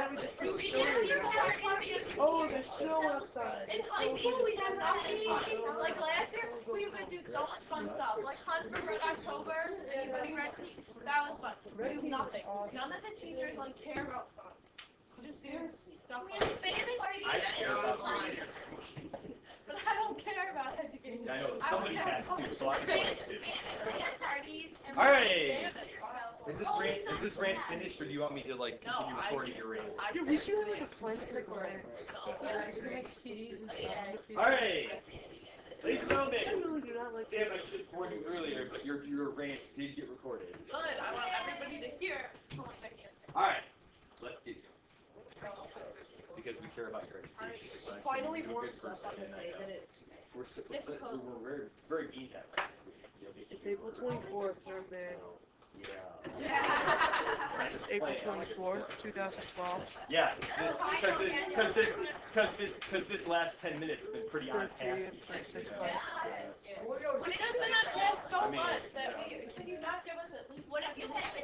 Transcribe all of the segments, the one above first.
we just do stories. Oh, there's snow outside. In high school, we have nothing. Like last year, we would do so much fun stuff. Like hunt for Red October, and putting red tea. That was fun. We do nothing. None of the teachers like care about fun. Just do stuff like that. But I don't care about education. I know, somebody has to, so I'm going to. All right. Is this rant finished, or do you want me to like continue recording your rant? Dude, we should have like a plan for like rants. Yeah, make CDs and stuff. All right. Ladies and gentlemen, I really do not like Sam, I should have warned you earlier, but your rant did get recorded. Good. I want everybody to hear how much I can't say. All right. Let's get going. Because we care about your education. Finally warms up on the day that it's. We're very, very mean at it. It's April 24th, not bad. Yeah. This is April 24th, 2012. Yeah, because this last 10 minutes have been pretty on task. But it has been on task so much that can you not give us at least what if you I just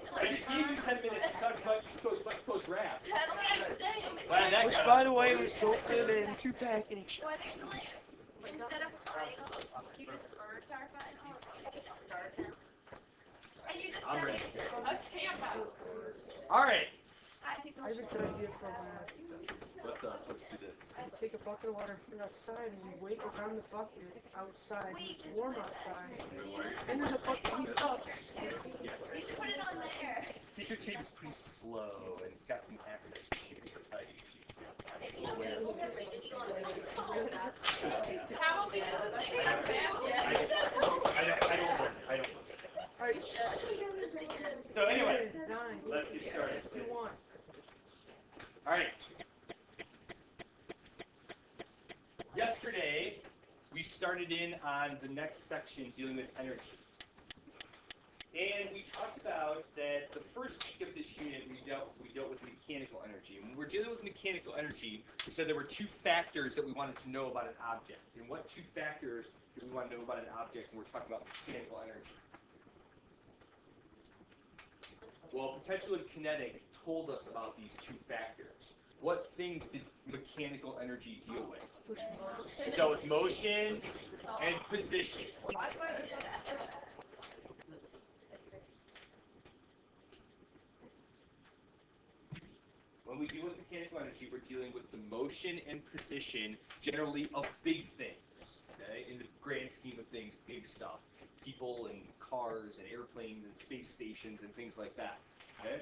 gave you 10 minutes to talk about West Coast rap. That's what I'm saying. Which, by the way, resulted in 2 packing shots. Instead of writing a whole, you just start him. And you just I'm ready. A camp out. All right. I have a good idea for Let's do this. you take a bucket of water, put it outside, and you wait around the bucket outside. It's warm outside. And there's a bucket heats up. You should put it on there. Teacher Tape is pretty slow, and it's got some accent issues. Probably I don't. Alright. So anyway, 9. let's get started. 2-1. All right. Yesterday, we started in on the next section dealing with energy. And we talked about that the first week of this unit we dealt with mechanical energy. And when we're dealing with mechanical energy, we said there were 2 factors that we wanted to know about an object. And what 2 factors do we want to know about an object when we're talking about mechanical energy? Well, potential and kinetic told us about these 2 factors. What things did mechanical energy deal with? It dealt with motion and position. When we deal with mechanical energy, we're dealing with the motion and position, generally of big things. Okay? In the grand scheme of things, big stuff. People and cars and airplanes and space stations and things like that. Okay?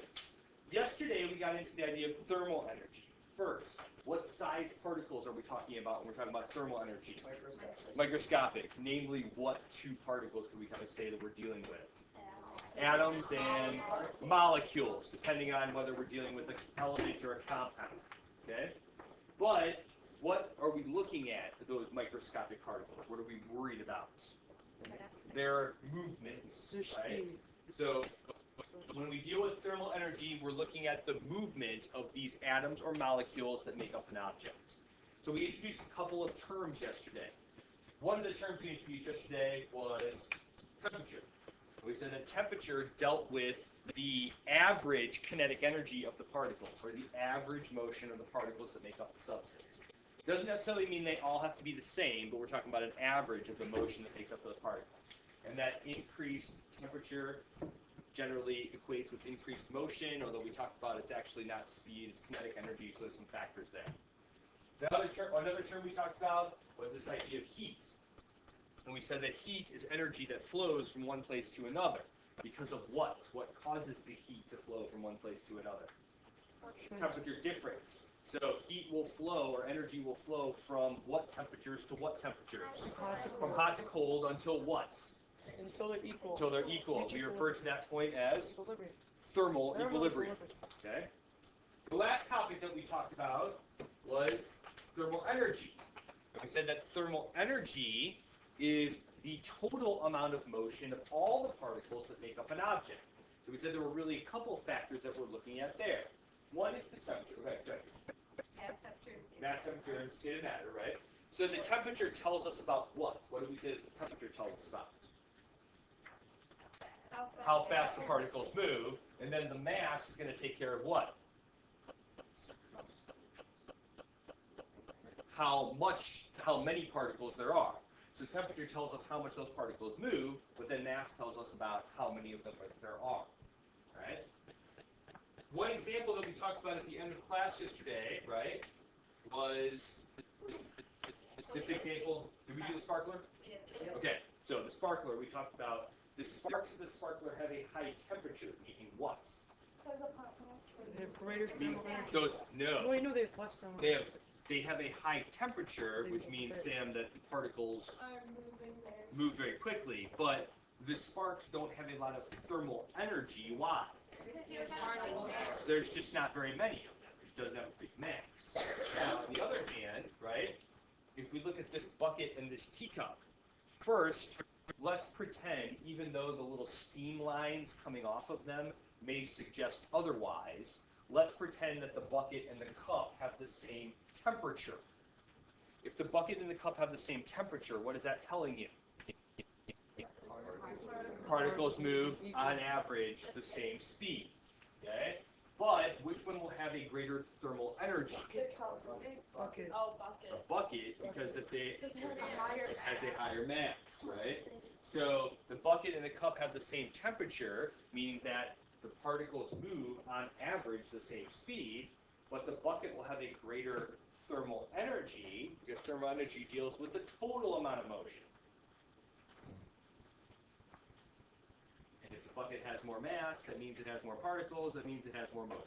Yesterday, we got into the idea of thermal energy. First, what size particles are we talking about when we're talking about thermal energy? Microscopic. Namely, what 2 particles can we kind of say that we're dealing with? Atoms and molecules, depending on whether we're dealing with an element or a compound. Okay? But what are we looking at for those microscopic particles? What are we worried about? Their movements. Right? So when we deal with thermal energy, we're looking at the movement of these atoms or molecules that make up an object. So we introduced a couple of terms yesterday. One of the terms we introduced yesterday was temperature. We said that temperature dealt with the average kinetic energy of the particles, or the average motion of the particles that make up the substance. Doesn't necessarily mean they all have to be the same, but we're talking about an average of the motion that makes up those particles. And that increased temperature generally equates with increased motion, although we talked about it's actually not speed, it's kinetic energy, so there's some factors there. Another term we talked about was this idea of heat. And we said that heat is energy that flows from one place to another. Because of what? What causes the heat to flow from one place to another? Temperature difference. So heat will flow, or energy will flow from what temperatures to what temperatures? From hot to cold until what? Until they're equal. Until they're equal. We refer to that point as thermal equilibrium. Okay. The last topic that we talked about was thermal energy. We said that thermal energy is the total amount of motion of all the particles that make up an object. So we said there were really a couple factors that we're looking at there. One is the temperature. Okay, good. Mass temperature and state of matter, right? So the temperature tells us about what? What do we say that the temperature tells us about? How fast the particles move. And then the mass is going to take care of what? how many particles there are. So temperature tells us how much those particles move, but then mass tells us about how many of them there are. Right? One example that we talked about at the end of class yesterday, right, was this example. Did we do the sparkler? Okay, so the sparkler, we talked about the sparks of the sparkler have a high temperature, meaning what? They have greater thermal energy. Those, no. No, you know they have less thermal They energy. have a high temperature, which means, Sam, that the particles move very quickly, but the sparks don't have a lot of thermal energy. Why? There's just not very many of them. It doesn't have a big mass. Now, on the other hand, right, if we look at this bucket and this teacup, first, let's pretend, even though the little steam lines coming off of them may suggest otherwise, let's pretend that the bucket and the cup have the same temperature. If the bucket and the cup have the same temperature, what is that telling you? Particles move, on average, the same speed. Okay? But which one will have a greater thermal energy? Bucket. Oh, bucket. A bucket, because it has a higher mass, right? So the bucket and the cup have the same temperature, meaning that the particles move, on average, the same speed, but the bucket will have a greater thermal energy, because thermal energy deals with the total amount of motion. And if the bucket has more mass, that means it has more particles, that means it has more motion.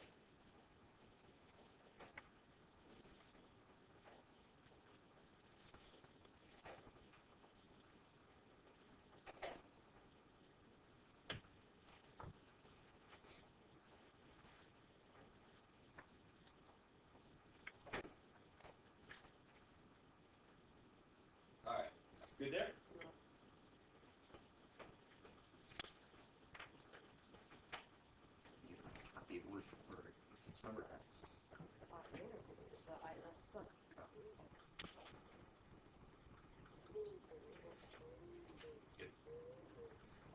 Alright, good there? Copy word for word. Summarize.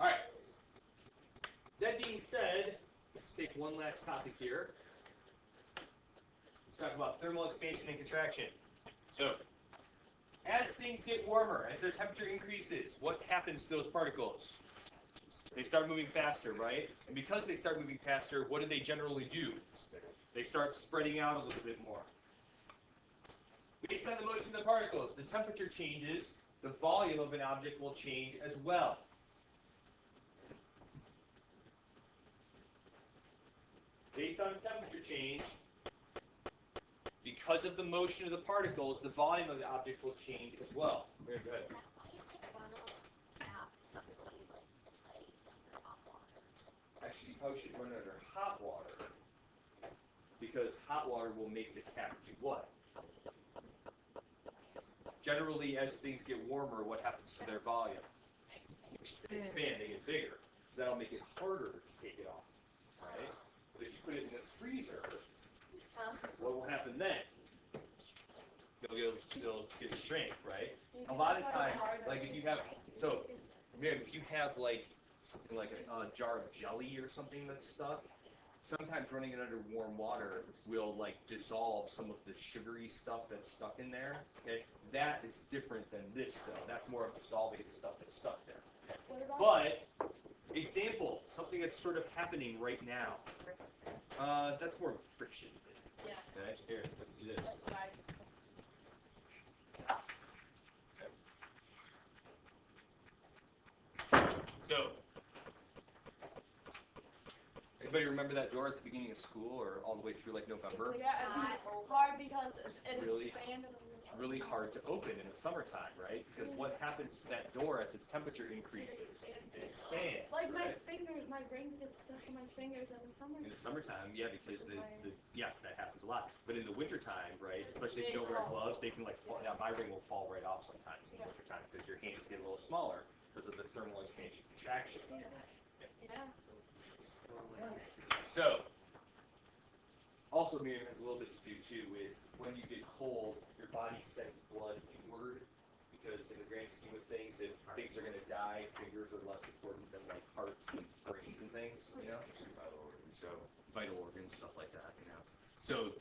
Alright. That being said, let's take one last topic here. Let's talk about thermal expansion and contraction. So, as things get warmer, as their temperature increases, what happens to those particles? They start moving faster, right? And because they start moving faster, what do they generally do? They start spreading out a little bit more. Based on the motion of the particles, the temperature changes, the volume of an object will change as well. Based on temperature change, because of the motion of the particles, the volume of the object will change as well. Very good. Actually, you probably should run it under hot water, because hot water will make the cap do what? Generally, as things get warmer, what happens to their volume? They expand, they get bigger. So that'll make it harder to take it off, right? But if you put it in the freezer, what will happen then? It'll get shrink, right? A lot of times, like if you have, so if you have like something like a jar of jelly or something that's stuck, sometimes running it under warm water will like dissolve some of the sugary stuff that's stuck in there. Okay, that is different than this though. That's more of dissolving the stuff that's stuck there. But example, something that's sort of happening right now. That's more friction. Yeah. Okay, here, let's do this. So, anybody remember that door at the beginning of school or all the way through like November? Yeah, it's hard because it Really? expanded. It's really hard to open in the summertime, right? Because what happens to that door as its temperature increases? It expands. Like my right? fingers, my rings get stuck in my fingers in the summer. In the summertime, yeah, because yes, that happens a lot. But in the wintertime, right, especially if you don't wear gloves, they can like fall, yeah, my ring will fall right off sometimes in the wintertime because your hands get a little smaller because of the thermal expansion contraction. Yeah. So, also Miriam has a little bit to do too with when you get cold, your body sends blood inward because in the grand scheme of things, if things are going to die, fingers are less important than like hearts and brains and things, you know? So vital organs, stuff like that, you know. So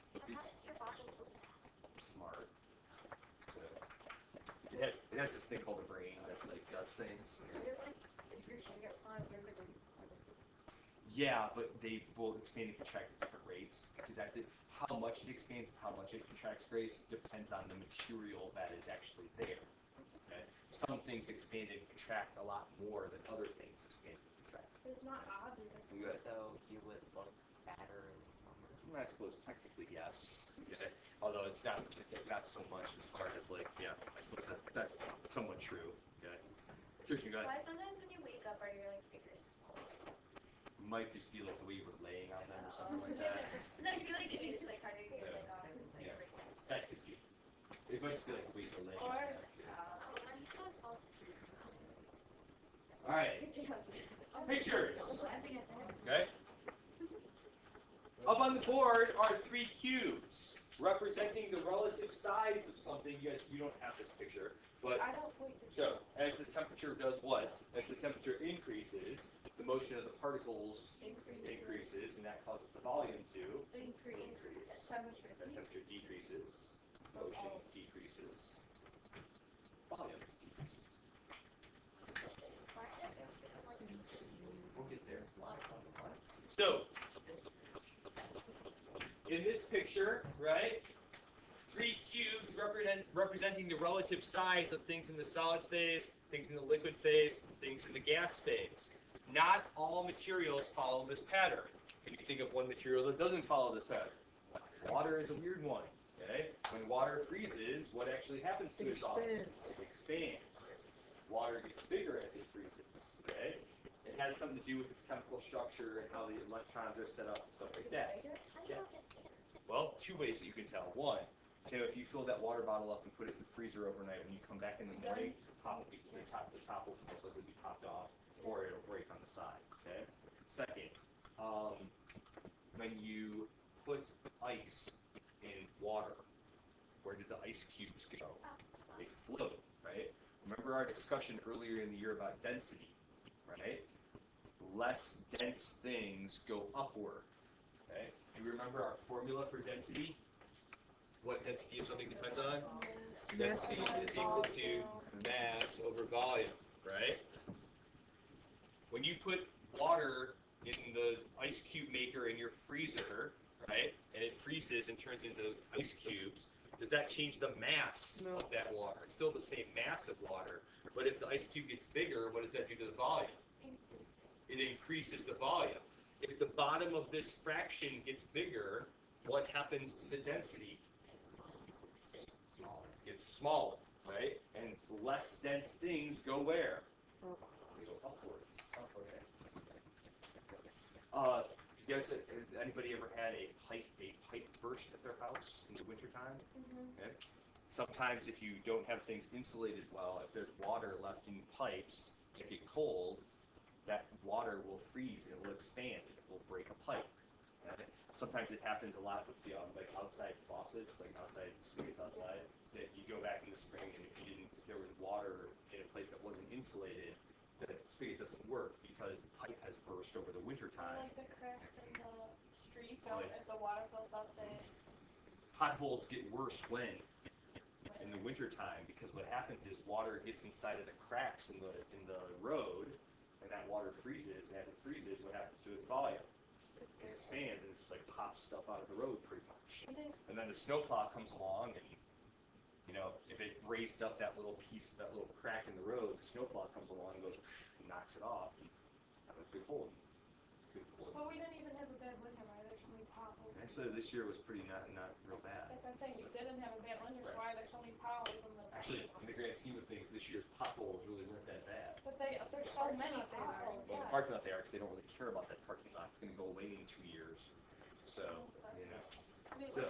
smart. it has this thing called the brain that like does things. Yeah, but they will expand and contract at different rates. Because how much it expands, how much it contracts, Grace, depends on the material that is actually there. Okay? Some things expand and contract a lot more than other things expand and contract. It's not obvious. So you would look fatter in the summer. I suppose technically yes. Okay? Although it's not so much as far as like, yeah, I suppose that's somewhat true. Okay? Kirsten, go ahead. Why sometimes when you wake up are your like fingers small? Might just be like the way you were laying on them or something like that. Because I feel like it's like harder to get like off and like Yeah. break it. That could be. It might just be like the way you were laying on them. All right. Pictures. Okay. Up on the board are 3 cubes representing the relative size of something. You don't have this picture, but I don't point to so as the temperature does what? As the temperature increases, the motion of the particles increases, and that causes the volume to increase. Temperature. The temperature decreases, motion decreases, volume decreases. We'll get there. So, in this picture, right, 3 cubes representing the relative size of things in the solid phase, things in the liquid phase, things in the gas phase. Not all materials follow this pattern. Can you think of one material that doesn't follow this pattern? Water is a weird one. Okay? When water freezes, what actually happens to it? It expands. Water gets bigger as it freezes. Okay? It has something to do with its chemical structure and how the electrons are set up and stuff like that. Yeah. Well, 2 ways that you can tell. One, if you fill that water bottle up and put it in the freezer overnight, when you come back in the morning, the top will most likely be popped off, or it'll break on the side. Okay. Second, when you put ice in water, where did the ice cubes go? They float, right? Remember our discussion earlier in the year about density, right? Less dense things go upward. Okay? Do you remember our formula for density? What density of something depends on? Density is equal to mass over volume, right? When you put water in the ice cube maker in your freezer, right, and it freezes and turns into ice cubes, does that change the mass of that water? It's still the same mass of water, but if the ice cube gets bigger, what does that do to the volume? It increases the volume. If the bottom of this fraction gets bigger, what happens to the density? It's smaller, right? And less dense things go where? They go upward. You guys, anybody ever had a pipe burst at their house in the wintertime? Okay. Sometimes if you don't have things insulated well, if there's water left in pipes that get cold, that water will freeze and it will expand and it will break a pipe. Okay? Sometimes it happens a lot with the like outside faucets, like outside spigots outside, that you go back in the spring and if there was water in a place that wasn't insulated, the spigot doesn't work because the pipe has burst over the winter time. Like the cracks in the street, if the water fills up, Potholes get worse when? In the winter time, because what happens is water gets inside of the cracks in the road, and that water freezes, and as it freezes, what happens to its volume? It expands and it just like pops stuff out of the road pretty much. And then the snowplow comes along and if it raised up that little piece, that little crack in the road, the snowplow comes along and goes and knocks it off. And that was a big hole. But we didn't even have a bad winter, right? There's so many potholes. Actually, this year was pretty not real bad. That's what I'm saying. We didn't have a bad winter, so why there's so many potholes in the. Actually, in the grand scheme of things, this year's potholes really weren't that bad. But there's so many potholes. Well, the parking lot they are, because they don't really care about that parking lot. It's going to go away in 2 years. So, So,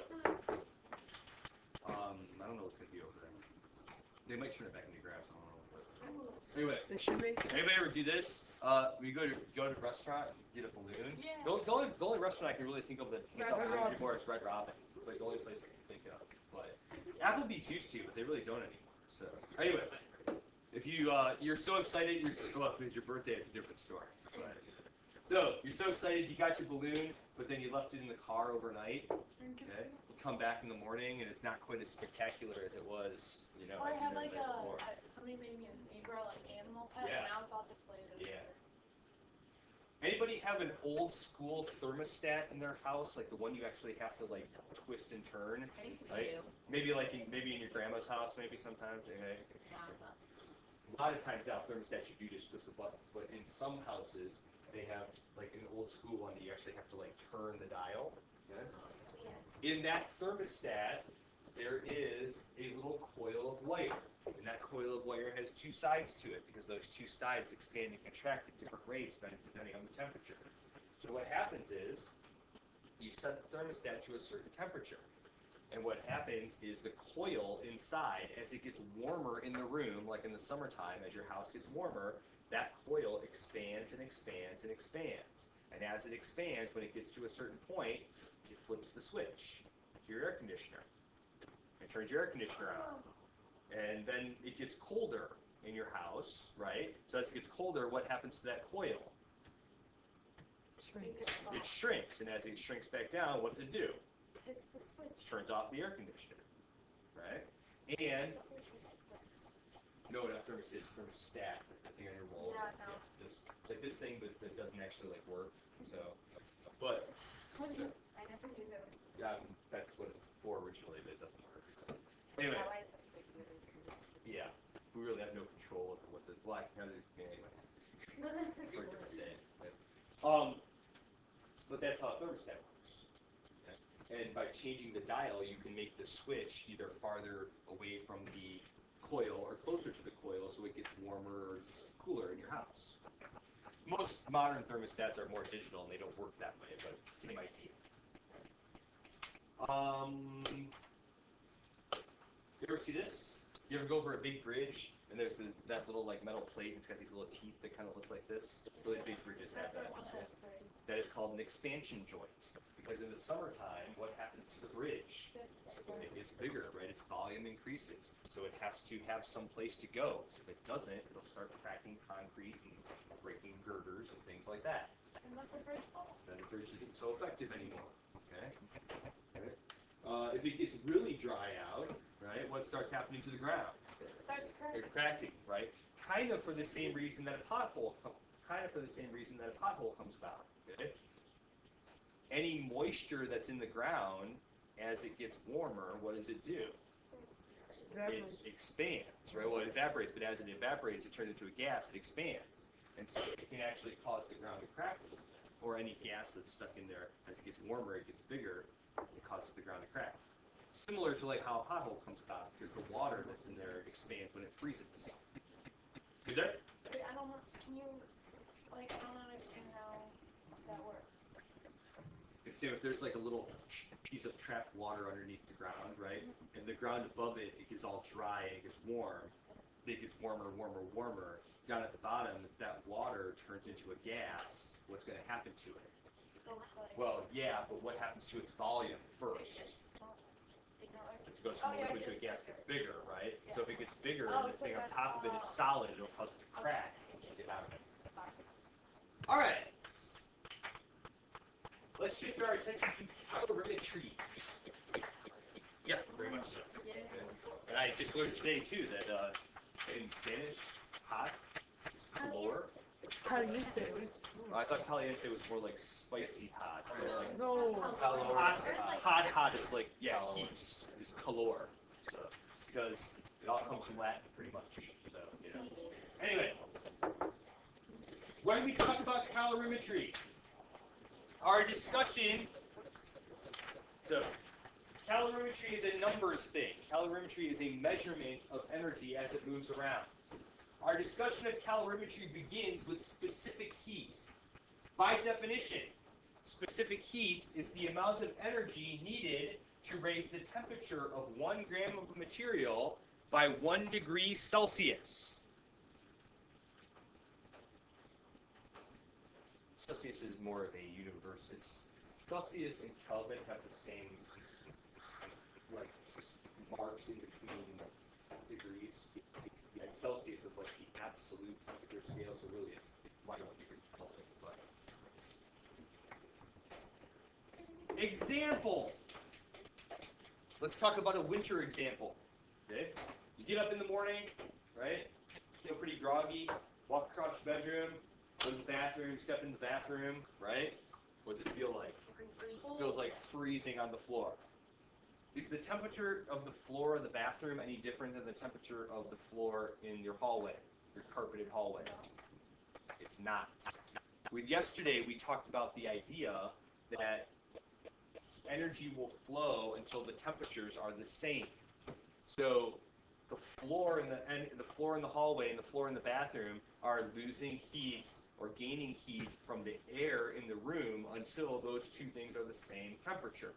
I don't know what's going to be over there. They might turn it back into grass. I don't know. Anyway, They should make anybody ever do this? We go to a restaurant, get a balloon. Yeah. The only restaurant I can really think of that's picked up balloons anymore is Red Robin. It's like the only place I can think of. But Applebee's used to, but they really don't anymore. So anyway, if you're so excited, well, if it's your birthday, it's a different story. But, So you're so excited you got your balloon, but then you left it in the car overnight. Okay. You come back in the morning and it's not quite as spectacular as it was, you know. Or I had like before. somebody made me a zebra like animal pet, Yeah. and now it's all deflated. Yeah. Anybody have an old school thermostat in their house, like the one you actually have to like twist and turn? I think you Right? do. Maybe like maybe in your grandma's house, maybe sometimes. Okay. Yeah, but A lot of times now thermostats you do just twist the buttons, but in some houses they have like an old school one that you actually have to like turn the dial. Okay? In that thermostat, there is a little coil of wire. And that coil of wire has two sides to it because those two sides expand and contract at different rates depending on the temperature. So what happens is you set the thermostat to a certain temperature. And what happens is the coil inside, as it gets warmer in the room, like in the summertime, as your house gets warmer, that coil expands and expands and expands. And as it expands, when it gets to a certain point, it flips the switch to your air conditioner. It turns your air conditioner on. And then it gets colder in your house, right? So as it gets colder, what happens to that coil? It shrinks, and as it shrinks back down, what does it do? It's the switch. It turns off the air conditioner, right? And no, not thermostat, it's thermostat. I think on your wall. Yeah, no. It's like this thing, but that doesn't actually like work. So, but so, I never do that. yeah, that's what it's for originally, but it doesn't work. So. Anyway. Yeah, we really have no control over what the black anyway. For a different day. But that's how a thermostat works. Okay? And by changing the dial, you can make the switch either farther away from the coil or closer to the coil, so it gets warmer or cooler in your house. Most modern thermostats are more digital and they don't work that way, but same idea. You ever see this? You ever go over a big bridge and there's that little like metal plate and it's got these little teeth that kind of look like this? Really big bridges have that. That is called an expansion joint. Because in the summertime, what happens to the bridge? It gets bigger, right? Its volume increases. So it has to have some place to go. So if it doesn't, it'll start cracking concrete and breaking girders and things like that. And let the bridge fall. Then the bridge isn't so effective anymore. Okay? If it gets really dry out, right, what starts happening to the ground? It starts cracking. It's cracking, right? Kind of for the same reason that a pothole comes about. Okay? Any moisture that's in the ground, as it gets warmer, what does it do? It expands, right? Well, it evaporates, but as it evaporates, it turns into a gas. It expands, and so it can actually cause the ground to crack, or any gas that's stuck in there. As it gets warmer, it gets bigger. It causes the ground to crack. Similar to like how a pothole comes about, because the water that's in there expands when it freezes. You there? Wait, I don't know. Can you, like, I don't understand how that works. So if there's like a little piece of trapped water underneath the ground, right? And the ground above it, it gets all dry and it gets warm. It gets warmer, warmer, warmer. Down at the bottom, if that water turns into a gas, what's going to happen to it? Well, yeah, but what happens to its volume first? As it goes from a liquid to a gas, it gets bigger, right? So if it gets bigger and the thing on top of it is solid, it'll cause it to crack and get out of it. All right. Let's shift our attention to calorimetry. Yeah, very much so. And I just learned today, too, that in Spanish, hot is calor. It's caliente. I thought caliente was more like spicy hot. Like No. hot is like, yeah, heat is calor. So, because it all comes from Latin, pretty much. So, you know. Anyway, when we talk about calorimetry, our discussion, the calorimetry is a numbers thing. Calorimetry is a measurement of energy as it moves around. Our discussion of calorimetry begins with specific heat. By definition, specific heat is the amount of energy needed to raise the temperature of 1 gram of material by 1 degree Celsius. Celsius is more of a universal. Celsius and Kelvin have the same like marks in between degrees. And Celsius is like the absolute temperature scale, so really it's why don't you Kelvin, but Example. Let's talk about a winter example. Okay? You get up in the morning, right? Feel pretty groggy. Walk across your bedroom, go to the bathroom, step in the bathroom, right? What does it feel like? It feels like freezing on the floor. Is the temperature of the floor of the bathroom any different than the temperature of the floor in your hallway, your carpeted hallway? It's not. Yesterday, we talked about the idea that energy will flow until the temperatures are the same. So the floor in the hallway and the floor in the bathroom are losing heat or gaining heat from the air in the room until those two things are the same temperature.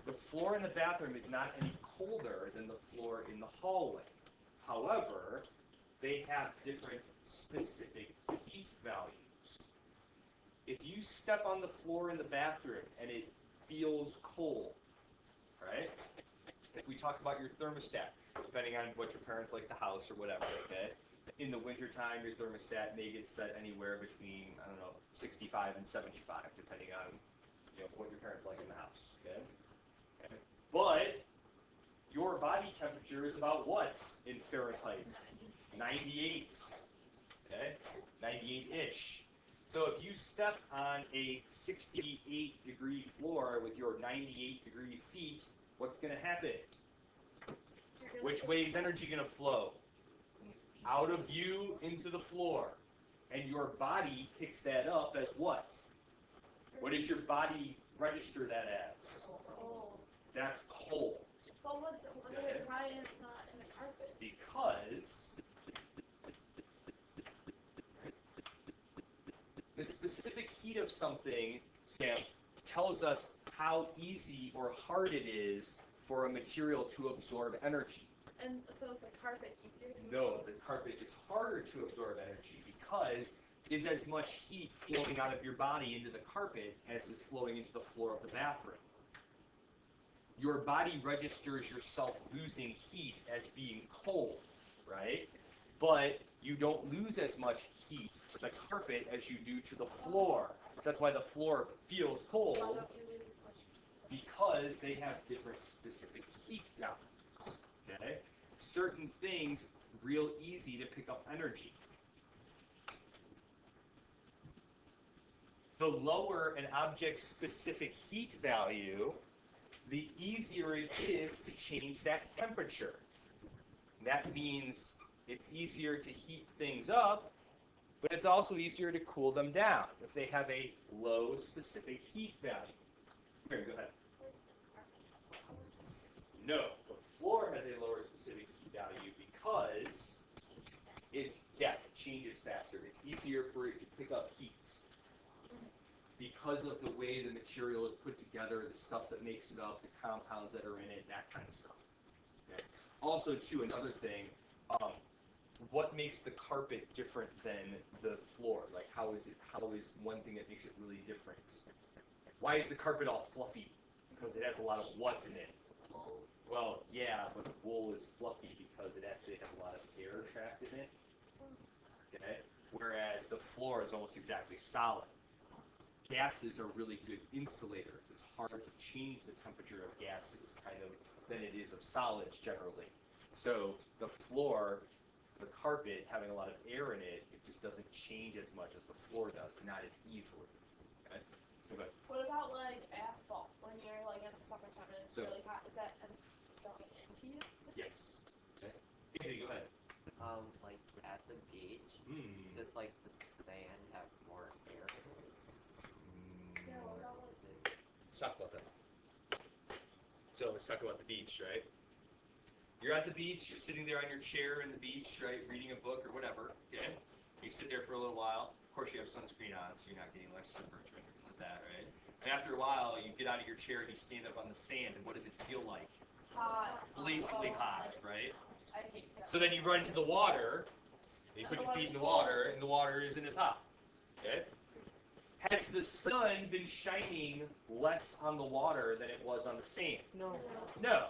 The floor in the bathroom is not any colder than the floor in the hallway. However, they have different specific heat values. If you step on the floor in the bathroom and it feels cold, right? If we talk about your thermostat, depending on what your parents like the house or whatever, okay? In the wintertime, your thermostat may get set anywhere between, 65 and 75, depending on what your parents like in the house, okay? But your body temperature is about what in Fahrenheit? 98, okay? 98-ish. So if you step on a 68-degree floor with your 98-degree feet, what's going to happen? Which way is energy going to flow? Out of you into the floor. And your body picks that up as what? What does your body register that as? That's cold. But why is it not in the carpet? Because the specific heat of something, Sam, tells us how easy or hard it is for a material to absorb energy. And so is the carpet easier to No, the carpet is harder to absorb energy because there's as much heat flowing out of your body into the carpet as is flowing into the floor of the bathroom. Your body registers yourself losing heat as being cold, right? But you don't lose as much heat to the carpet as you do to the floor. So that's why the floor feels cold, because they have different specific heat values, okay? Certain things, real easy to pick up energy. The lower an object's specific heat value, the easier it is to change that temperature. That means it's easier to heat things up, but it's also easier to cool them down if they have a low specific heat value. Here, go ahead. No, the floor has a lower specific heat value because its depth changes faster. It's easier for it to pick up heat because of the way the material is put together, the stuff that makes it up, the compounds that are in it, that kind of stuff. Okay? Also, too, another thing, what makes the carpet different than the floor? Like, how is one thing that makes it really different? Why is the carpet all fluffy? Because it has a lot of what in it? Well, yeah, but wool is fluffy because it actually has a lot of air trapped in it. Okay? Whereas the floor is almost exactly solid. Gases are really good insulators. It's harder to change the temperature of gases kind of than it is of solids generally. So the floor, the carpet, having a lot of air in it, it just doesn't change as much as the floor does, not as easily. Okay? Okay. What about like asphalt? When you're like at the summertime and it's really hot, is that going into you? Yes. Okay. Anthony, go ahead. Like at the beach, does like the sand have more air in it? Let's talk about that. So let's talk about the beach, right? You're at the beach, you're sitting there on your chair in the beach, right, reading a book or whatever, okay? You sit there for a little while. Of course, you have sunscreen on, so you're not getting like sunburns or anything like that, right? And after a while, you get out of your chair and you stand up on the sand, and what does it feel like? Hot. Blazingly hot, right? I hate that. So then you run into the water, and you put your feet in the water, and the water isn't as hot, okay? Has the sun been shining less on the water than it was on the sand? No. No.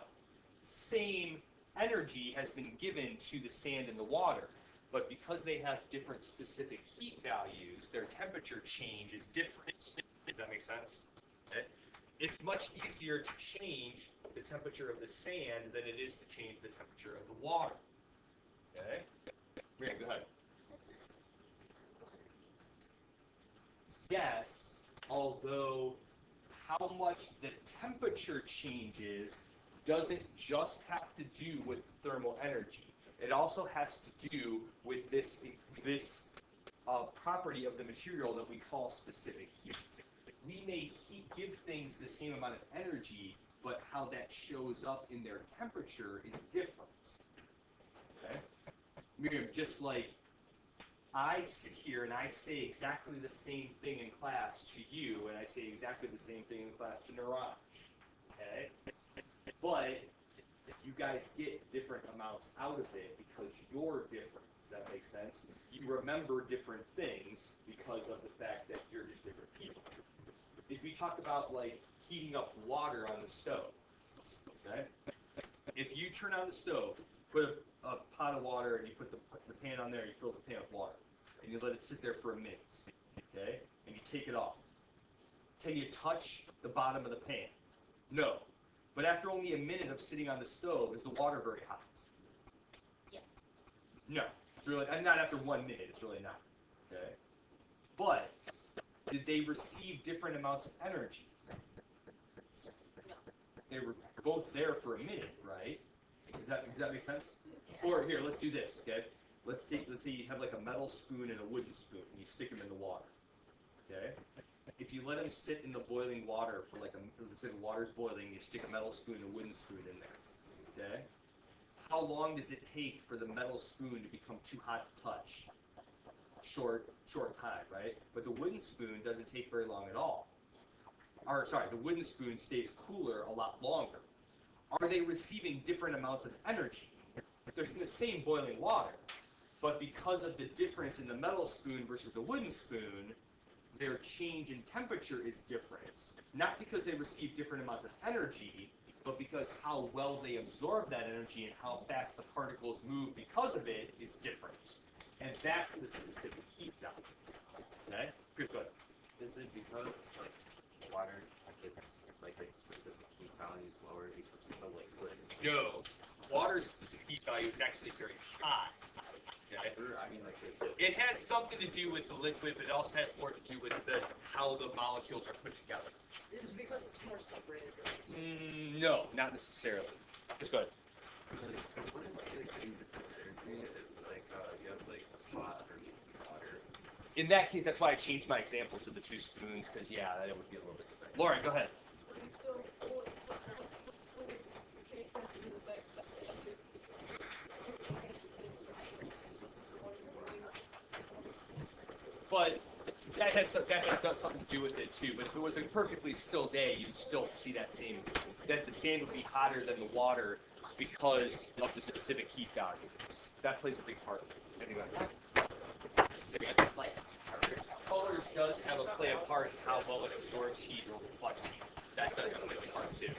Same energy has been given to the sand and the water, but because they have different specific heat values, their temperature change is different. Does that make sense? Okay. it's much easier to change the temperature of the sand than it is to change the temperature of the water. Okay? Miriam, go ahead. Yes, although how much the temperature changes doesn't just have to do with thermal energy. It also has to do with this property of the material that we call specific heat. We may give things the same amount of energy, but how that shows up in their temperature is different. Okay? Miriam, just like I sit here and I say exactly the same thing in class to you, and I say exactly the same thing in class to Niraj. Okay? But you guys get different amounts out of it because you're different. Does that make sense? You remember different things because of the fact that you're just different people. If we talk about like heating up water on the stove, okay? If you turn on the stove, put a pot of water, and you put the pan on there, and you fill the pan with water, and you let it sit there for a minute, okay? And you take it off. Can you touch the bottom of the pan? No. But after only a minute of sitting on the stove, is the water very hot? Yeah. No. It's really, and not after 1 minute, it's really not. Okay? But did they receive different amounts of energy? No. They were both there for a minute, right? Does that make sense? Or here, let's do this, okay? Let's say you have like a metal spoon and a wooden spoon, and you stick them in the water. Okay? If you let them sit in the boiling water for like let's say the water's boiling, you stick a metal spoon and a wooden spoon in there. Okay? How long does it take for the metal spoon to become too hot to touch? Short time, right? But the wooden spoon doesn't take very long at all. Or sorry, the wooden spoon stays cooler a lot longer. Are they receiving different amounts of energy? They're in the same boiling water, but because of the difference in the metal spoon versus the wooden spoon, their change in temperature is different. Not because they receive different amounts of energy, but because how well they absorb that energy and how fast the particles move because of it is different. And that's the specific heat value. Okay? Chris, go ahead. Is it because like water its specific heat value is lower because it's a liquid? No. Water's specific heat value is actually very high. Okay? I mean, like It has something to do with the liquid, but it also has more to do with how the molecules are put together. It is because it's more separated. No, not necessarily. Just go ahead. What if you have like a pot underneath the water? In that case, that's why I changed my example to the two spoons, because yeah, that would be a little bit different. Lauren, go ahead. But that has something to do with it too. But if it was a perfectly still day, you'd still see that the sand would be hotter than the water because of the specific heat values. That plays a big part. Anyway. Colors does have a play a part in how well it absorbs heat or reflects heat. That does have a big part too.